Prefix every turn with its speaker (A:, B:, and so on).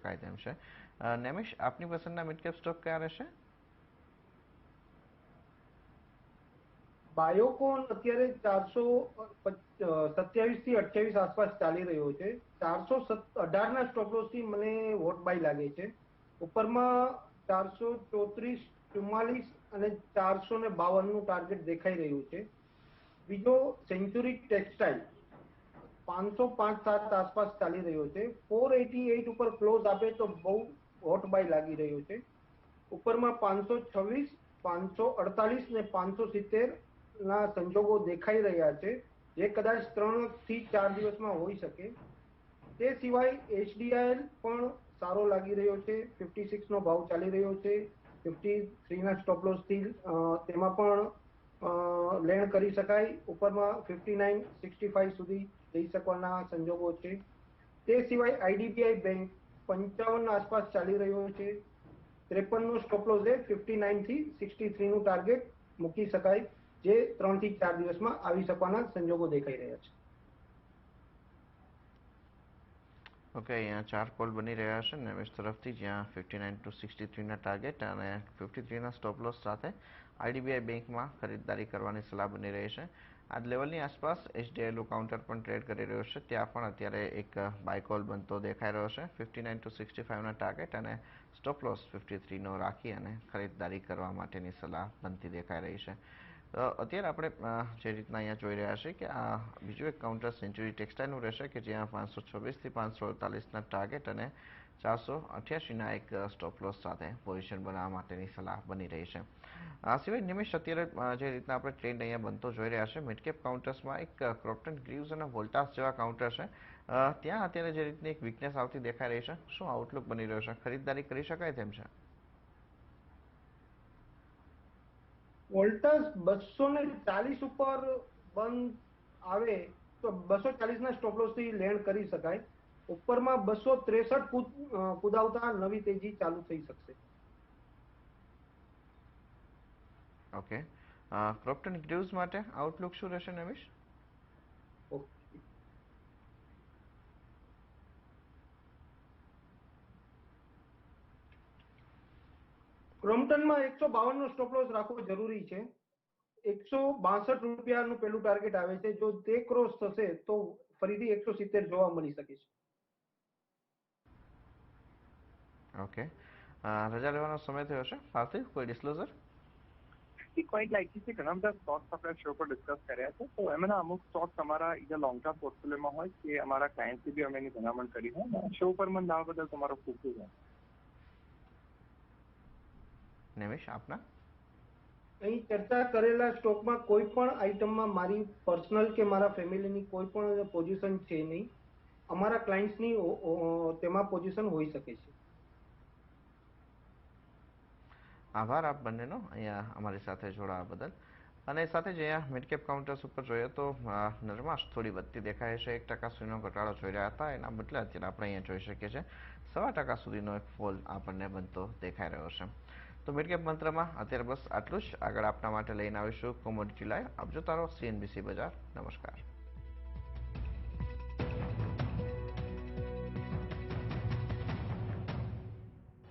A: શકાય તેમ છે. નેમિશ, આપની પસંદના મિડ કેપ સ્ટોક કયા રહેશે?
B: બાયોકોન અત્યારે 427 થી 28 આસપાસ ચાલી રહ્યો છે. 418 ના સ્ટોપ લોસ થી મને વોટ બાય લાગે છે. ઉપરમાં 434, 44 અને 452 નું ટાર્ગેટ દેખાઈ રહ્યું છે. બીજો સેન્ચુરી ટેક્સટાઇલ 505-7 આસપાસ ચાલી રહ્યો છે. 488 ઉપર ક્લોઝ આપે તો બહુ વોટ બાય લાગી રહ્યો છે. ઉપરમાં 526, 548 ને 570 ના સંજોગો દેખાઈ રહ્યા છે, જે કદાચ 3 થી 4 દિવસમાં હોઈ શકે. તે સિવાય HDIL પણ સારો લાગી રહ્યો છે. 56 નો ભાવ ચાલી રહ્યો છે. 53 ના સ્ટોપ લોસ થી તેમાં પણ લેણ કરી શકાય. ઉપરમાં 59, 65 સુધી જઈ શકવાના સંજોગો છે. તે સિવાય IDBI બેંક 55 આસપાસ ચાલી રહ્યો છે. 53 નો સ્ટોપ લોસ છે. 59 થી 63 નું ટાર્ગેટ મૂકી શકાય, જે 3 થી 4 દિવસમાં આવી શકવાના સંજોગો દેખાઈ રહ્યા છે.
A: ઓકે, અહીંયા 4 કોલ બની રહ્યા છે નેમિશ તરફથી, જ્યાં 59 to 63 ના ટાર્ગેટ અને 53 ના સ્ટોપ લોસ સાથે IDBI બેંકમાં ખરીદદારી કરવાની સલાહ બની રહી છે. આ લેવલની આસપાસ HDIL કાઉન્ટર પણ ટ્રેડ કરી રહ્યો છે, ત્યાં પણ અત્યારે એક બાય કોલ બનતો દેખાઈ રહ્યો છે. 59 to 65 ના ટાર્ગેટ અને સ્ટોપ લોસ 53 નો રાખી અને ખરીદદારી કરવા માટેની સલાહ બનતી દેખાઈ રહી છે. અત્યારે આપણે જે રીતના અહીંયા જોઈ રહ્યા છીએ કે આ બીજું એક કાઉન્ટર સેન્ચુરી ટેક્સટાઇલનું રહેશે, કે જ્યાં 526 થી 548 ના ટાર્ગેટ અને 488 ના એક સ્ટોપ લોસ સાથે પોઝિશન બનાવવા માટેની સલાહ બની રહી છે. આ સિવાય નિમેશ, અત્યારે જે રીતના આપણે ટ્રેન્ડ અહીંયા બનતો જોઈ રહ્યા છે મિડકેપ કાઉન્ટર્સમાં, એક ક્રોમ્પ્ટન ગ્રીવ્સ અને વોલ્ટાસ જેવા કાઉન્ટર છે, ત્યાં અત્યારે જે રીતની એક વીકનેસ આવતી દેખાઈ રહી છે, શું આઉટલુક બની રહ્યો છે? ખરીદદારી કરી શકાય તેમ છે?
B: વોલ્ટાસ 240 ઉપર બંધ આવે તો 240 ના સ્ટોપ લોસ થી લેણ કરી શકાય. ઉપરમાં 263 કુદાવતા નવી તેજી ચાલુ થઈ શકશે.
A: ઓકે, ક્રોમ્પ્ટન ગ્રીવ્સ માટે આઉટલુક શું રહેશે નમિશ?
B: ઓકે, ક્રોમ્પ્ટનમાં 152 નો સ્ટોપ લોસ રાખવો જરૂરી છે. 162 રૂપિયાનું પેલું ટાર્ગેટ આવે છે. જો તે ક્રોસ થશે તો ફરીથી 170 જોવા મળી શકે છે.
A: ઓકે, રજા લેવાનો સમય થયો છે. પાર્થિવ, કોઈ ડિસ્ક્લોઝર?
C: ક્વાઇટ લાઇકલી છે. ઘણા બધા સ્ટોક્સ આપણે શો પર ડિસ્કસ કર્યા છે, તો એમાંના અમુક સ્ટોક્સ અમારા ઇધર લોંગ ટર્મ પોર્ટફોલિયોમાં હોય કે અમારા ક્લાયન્ટથી બી અમે એની ભલામણ કરી હોય. શો પર મને લાવવા બદલ તમારો ખૂબ ખૂબ આભાર.
A: નિમેશ, આપના?
B: અહીં ચર્ચા કરેલા સ્ટોકમાં કોઈ પણ આઇટમમાં મારી પર્સનલ કે મારા ફેમિલીની કોઈ પણ પોઝિશન છે નહીં. અમારા ક્લાયન્ટ્સની તેમાં પોઝિશન હોઈ શકે છે.
A: આભાર આપ બંનેનો અહીંયા અમારી સાથે જોડાવા બદલ. અને સાથે જ અહીંયા મિડકેપ કાઉન્ટર્સ ઉપર જોઈએ તો નરમાશ થોડી વધતી દેખાય છે. 1% સુધીનો ઘટાડો જોઈ રહ્યા હતા, એના બદલે અત્યારે આપણે અહીંયા જોઈ શકીએ છીએ 1.25% સુધીનો એક ફોલ આપણને બનતો દેખાઈ રહ્યો છે. તો મિડકેપ મંત્રમાં અત્યારે બસ આટલું જ. આગળ આપના માટે લઈને આવીશું કોમોડિટી લાઈવ. આપ જોતા રહો CNBC બજાર. નમસ્કાર.